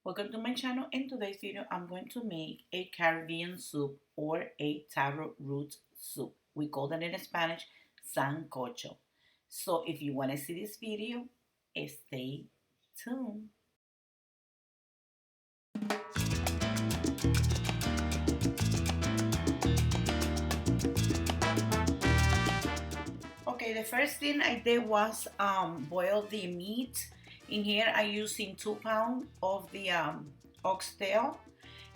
Welcome to my channel. In today's video, I'm going to make a Caribbean soup or a taro root soup. We call that in Spanish Sancocho. So if you want to see this video, stay tuned. Okay, the first thing I did was boil the meat. In here, I using 2 pounds of the oxtail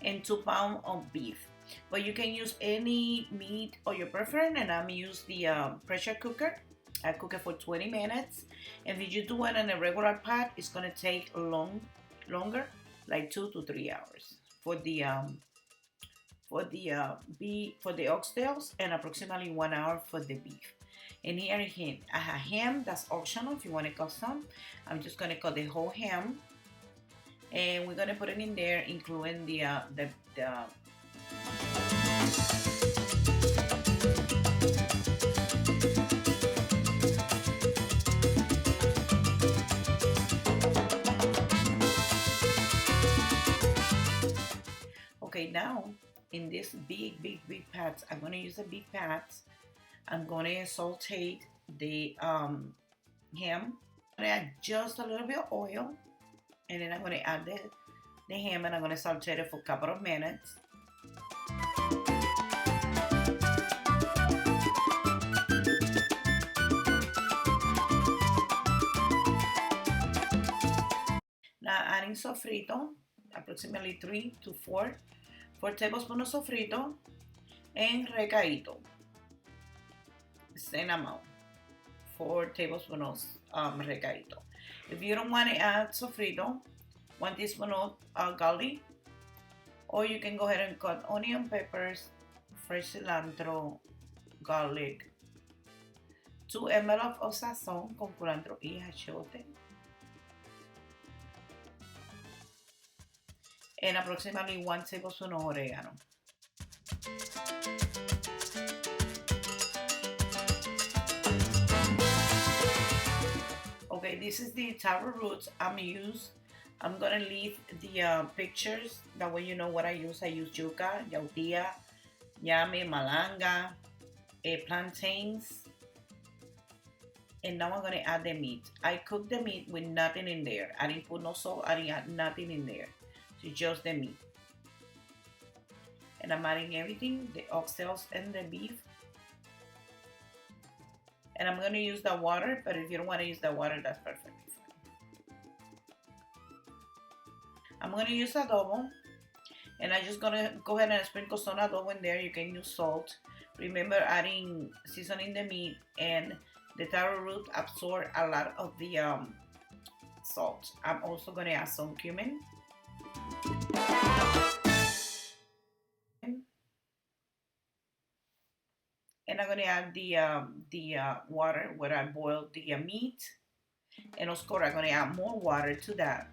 and 2 pounds of beef. But you can use any meat or your preference, and I'm use the pressure cooker. I cook it for 20 minutes, and if you do it in a regular pot, it's gonna take longer, like 2 to 3 hours for the oxtails, and approximately 1 hour for the beef. And here again, I have ham. That's optional if you want to cut some. I'm just gonna cut the whole ham, and we're gonna put it in there, including the okay. Now in this big pots, I'm gonna use a big pots. I'm gonna saute the ham. I'm gonna add just a little bit of oil, and then I'm gonna add the ham, and I'm gonna saute it for a couple of minutes. Now adding sofrito, approximately 4 tablespoons of sofrito, and recaito, same amount, 4 tablespoons of recaito. If you don't want to add sofrito, 1 teaspoon of garlic, or you can go ahead and cut onion, peppers, fresh cilantro, garlic, 2 ml of sazón con culantro y achiote, and approximately 1 tablespoon of oregano. Okay, this is the taro roots I'm gonna leave the pictures, that way you know what I use. I use yuca, yautía, yame, malanga, plantains, and now I'm gonna add the meat. I cook the meat with nothing in there. I didn't put no salt, I didn't add nothing in there. So just the meat. And I'm adding everything, the oxtails and the beef. And I'm gonna use the water, but if you don't wanna use the water, that's perfectly fine. I'm gonna use adobo, and I'm just gonna go ahead and sprinkle some adobo in there. You can use salt. Remember seasoning the meat, and the taro root absorb a lot of the salt. I'm also gonna add some cumin. And I'm gonna add the water where I boiled the meat, and of course I'm gonna add more water to that.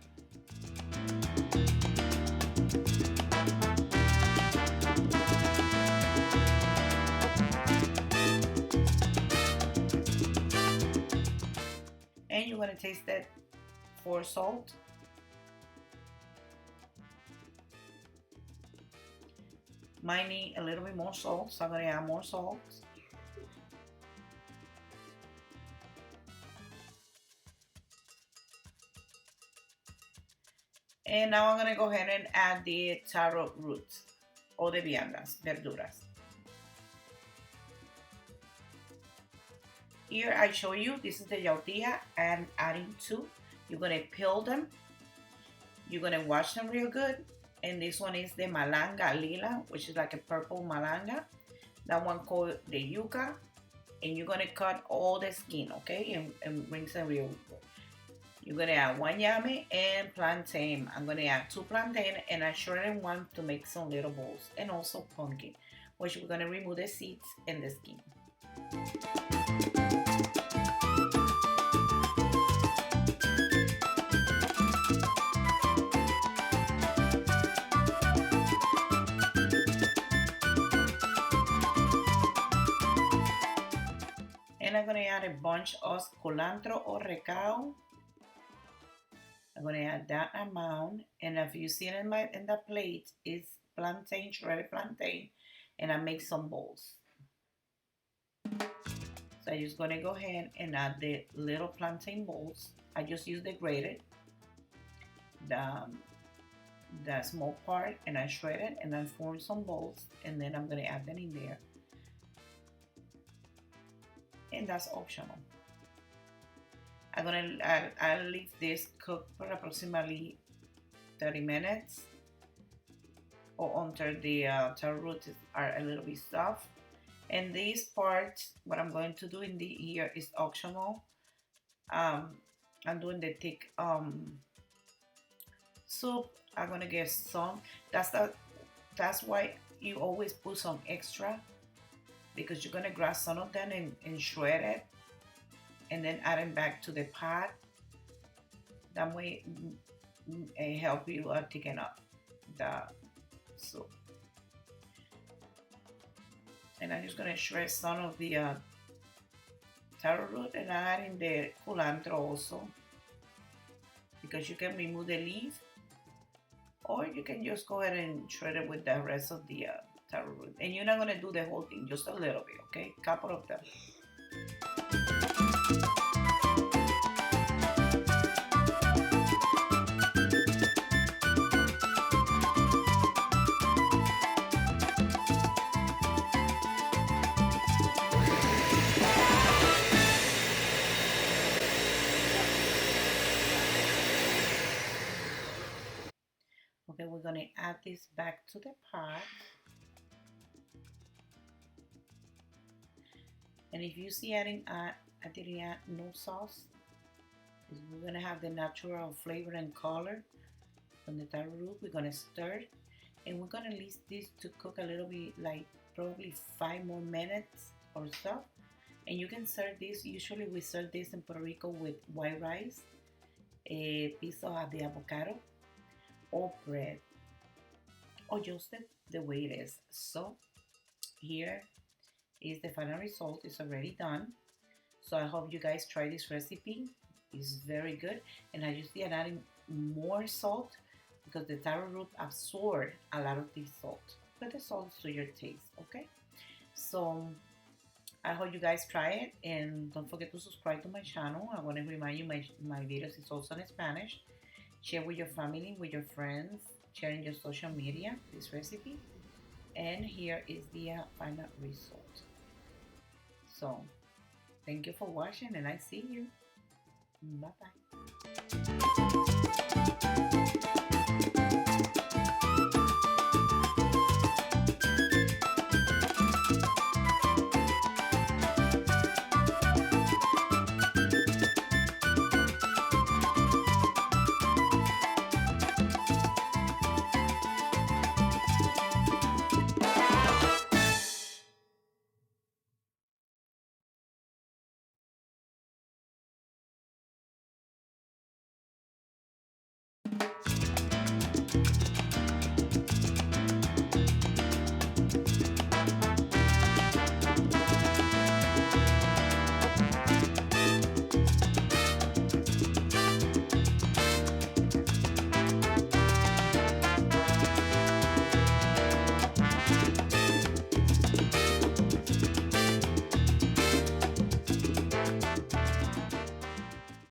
And you're gonna taste it for salt. Might need a little bit more salt, so I'm gonna add more salt. And now I'm gonna go ahead and add the taro roots, or the viandas, verduras. Here I show you, this is the yautía, and adding 2. You're gonna peel them. You're gonna wash them real good. And this one is the malanga lila, which is like a purple malanga. That one called the yuca. And you're gonna cut all the skin, okay? And rinse them real good. You're gonna add 1 yame and plantain. I'm gonna add 2 plantain, and I shorten one to make some little balls. And also pumpkin, which we're gonna remove the seeds and the skin. And I'm gonna add a bunch of cilantro or recao. I'm gonna add that amount, and if you see it in the plate, it's plantain, shredded plantain, and I make some balls. So I'm just gonna go ahead and add the little plantain balls. I just use the grated, the small part, and I shred it and then form some balls, and then I'm gonna add them in there, and that's optional. I'll leave this cook for approximately 30 minutes or until the taro roots are a little bit soft. And this part, what I'm going to do in the here is optional. Um, I'm doing the thick soup. I'm gonna get some. That's why you always put some extra, because you're gonna grab some of them and shred it and then add them back to the pot. That way it help you thicken up the soup. And I'm just gonna shred some of the taro root and add in the cilantro also, because you can remove the leaf, or you can just go ahead and shred it with the rest of the taro root. And you're not gonna do the whole thing, just a little bit, okay? Couple of them. Okay, we're gonna add this back to the pot. And if you see I didn't add no sauce, we're gonna have the natural flavor and color from the taro root. We're gonna stir it, and we're gonna leave this to cook a little bit, like probably 5 more minutes or so. And you can serve this, usually we serve this in Puerto Rico with white rice, a piece of the avocado, or bread, or just the way it is. So here is the final result. It's already done. So I hope you guys try this recipe. It's very good. And I just am adding more salt because the taro root absorbed a lot of this salt. Put the salt to your taste, okay? So I hope you guys try it, and don't forget to subscribe to my channel. I want to remind you my videos is also in Spanish. Share with your family, with your friends, share in your social media this recipe. And here is the final result. So thank you for watching, and I see you. Bye bye.